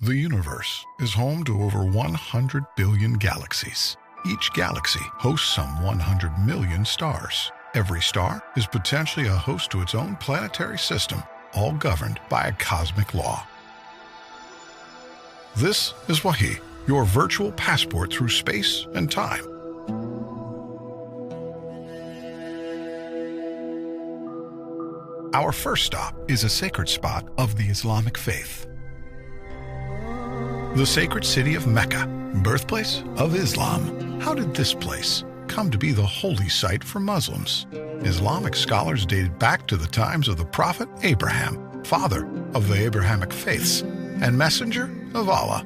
The universe is home to over 100 billion galaxies. Each galaxy hosts some 100 million stars. Every star is potentially a host to its own planetary system, all governed by a cosmic law. This is Wahi, your virtual passport through space and time. Our first stop is a sacred spot of the Islamic faith. The sacred city of Mecca, birthplace of Islam. How did this place come to be the holy site for Muslims? Islamic scholars dated back to the times of the Prophet Abraham, father of the Abrahamic faiths, and messenger of Allah.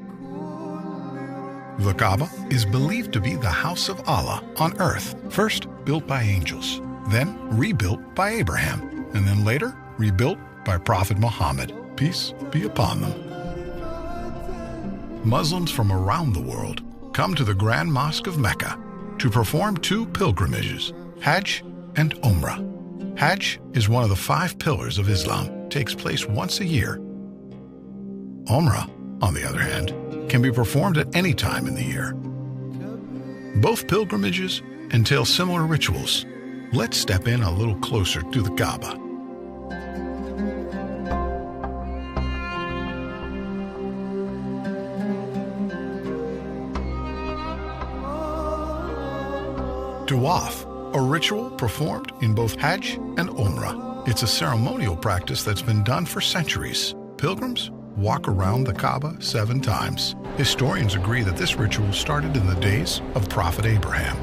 The Kaaba is believed to be the house of Allah on earth, first built by angels, then rebuilt by Abraham, and then later rebuilt by Prophet Muhammad, peace be upon them. Muslims from around the world come to the Grand Mosque of Mecca to perform two pilgrimages, Hajj and Umrah. Hajj is one of the 5 pillars of Islam, takes place once a year. Umrah, on the other hand, can be performed at any time in the year. Both pilgrimages entail similar rituals. Let's step in a little closer to the Kaaba. Tawaf, a ritual performed in both Hajj and Umrah. It's a ceremonial practice that's been done for centuries. Pilgrims walk around the Kaaba 7 times. Historians agree that this ritual started in the days of Prophet Abraham.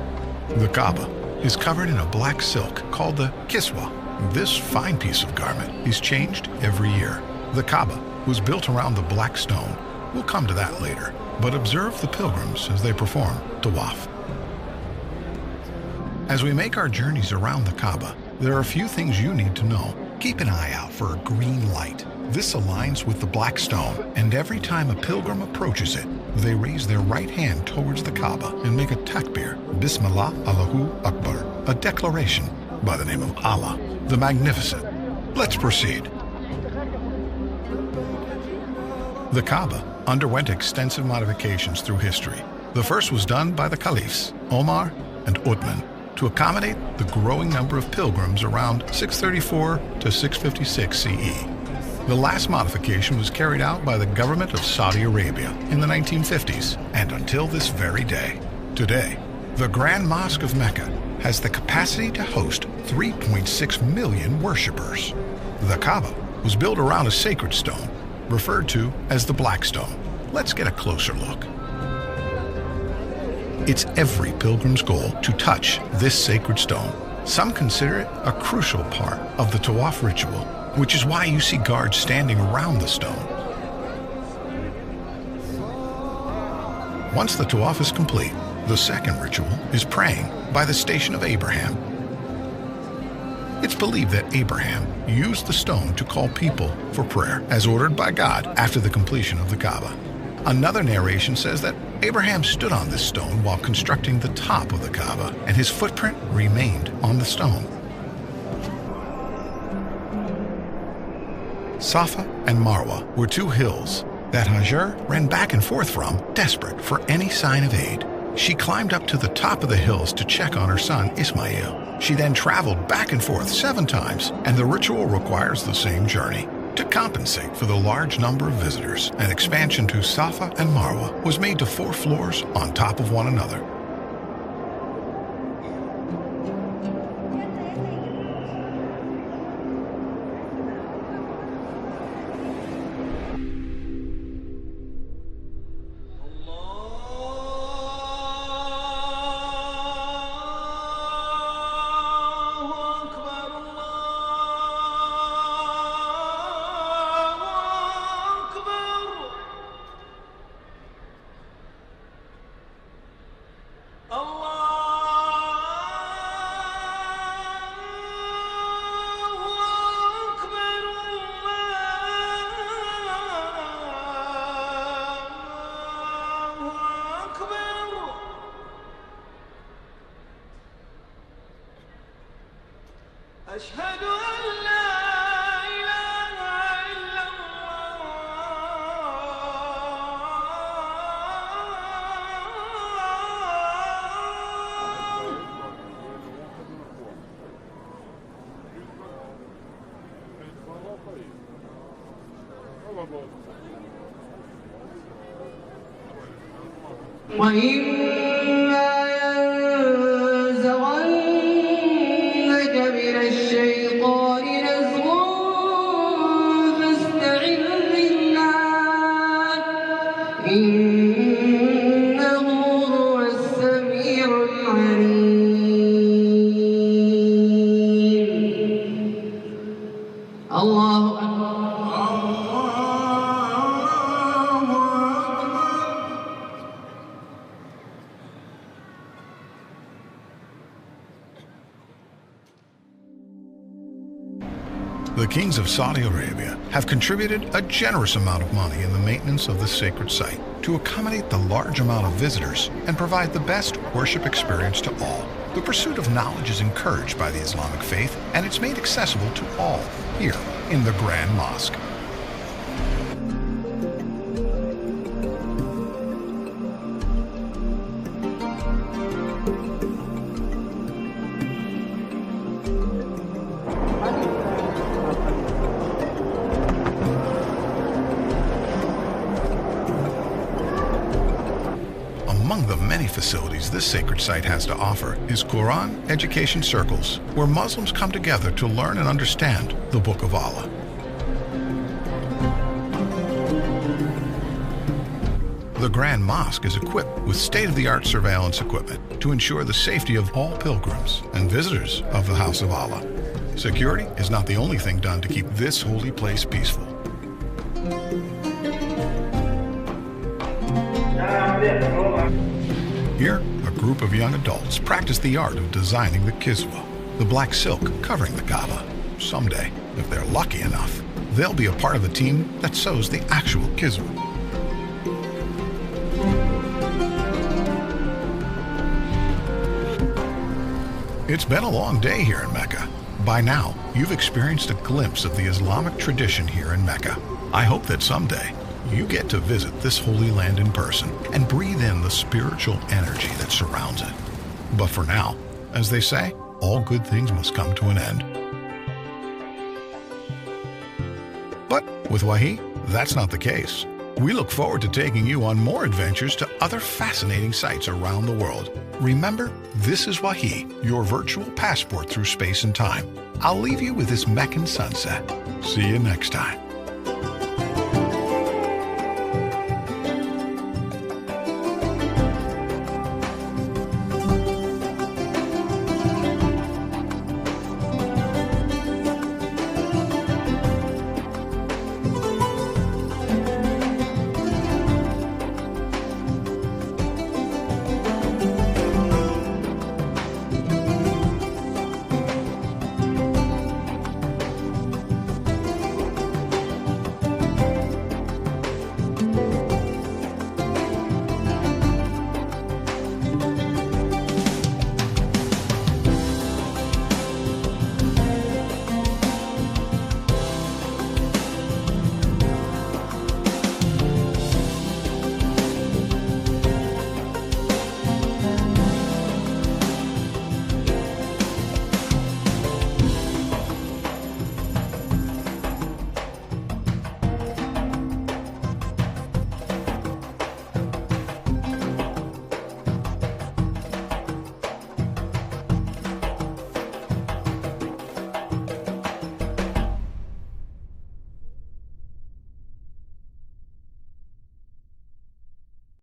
The Kaaba is covered in a black silk called the kiswa. This fine piece of garment is changed every year. The Kaaba was built around the black stone. We'll come to that later, but observe the pilgrims as they perform Tawaf. As we make our journeys around the Kaaba, there are a few things you need to know. Keep an eye out for a green light. This aligns with the black stone, and every time a pilgrim approaches it, they raise their right hand towards the Kaaba and make a takbir, Bismillah Allahu Akbar, a declaration by the name of Allah, the Magnificent. Let's proceed. The Kaaba underwent extensive modifications through history. The first was done by the caliphs, Omar and Uthman, to accommodate the growing number of pilgrims around 634 to 656 CE. The last modification was carried out by the government of Saudi Arabia in the 1950s and until this very day. Today, the Grand Mosque of Mecca has the capacity to host 3.6 million worshippers. The Kaaba was built around a sacred stone, referred to as the Black Stone. Let's get a closer look. It's every pilgrim's goal to touch this sacred stone. Some consider it a crucial part of the Tawaf ritual, which is why you see guards standing around the stone. Once the Tawaf is complete, the second ritual is praying by the station of Abraham. It's believed that Abraham used the stone to call people for prayer, as ordered by God after the completion of the Kaaba. Another narration says that Abraham stood on this stone while constructing the top of the Kaaba, and his footprint remained on the stone. Safa and Marwa were 2 hills that Hajar ran back and forth from, desperate for any sign of aid. She climbed up to the top of the hills to check on her son Ismail. She then traveled back and forth 7 times, and the ritual requires the same journey. To compensate for the large number of visitors, an expansion to Safa and Marwa was made to 4 floors on top of one another. أشهد أن لا إله إلا الله وإما ينزغنك من الشيطان نزغ فاستعذ بالله إنه هو السميع العليم. الله أكبر. The kings of Saudi Arabia have contributed a generous amount of money in the maintenance of this sacred site to accommodate the large amount of visitors and provide the best worship experience to all. The pursuit of knowledge is encouraged by the Islamic faith, and it's made accessible to all here in the Grand Mosque. Among the many facilities this sacred site has to offer is Quran education circles, where Muslims come together to learn and understand the Book of Allah. The Grand Mosque is equipped with state-of-the-art surveillance equipment to ensure the safety of all pilgrims and visitors of the House of Allah. Security is not the only thing done to keep this holy place peaceful. Here, a group of young adults practice the art of designing the kiswa, the black silk covering the Kaaba. Someday, if they're lucky enough, they'll be a part of the team that sews the actual kiswa. It's been a long day here in Mecca. By now, you've experienced a glimpse of the Islamic tradition here in Mecca. I hope that someday you get to visit this holy land in person and breathe in the spiritual energy that surrounds it. But for now, as they say, all good things must come to an end. But with Wahi, that's not the case. We look forward to taking you on more adventures to other fascinating sites around the world. Remember, this is Wahi, your virtual passport through space and time. I'll leave you with this Meccan sunset. See you next time.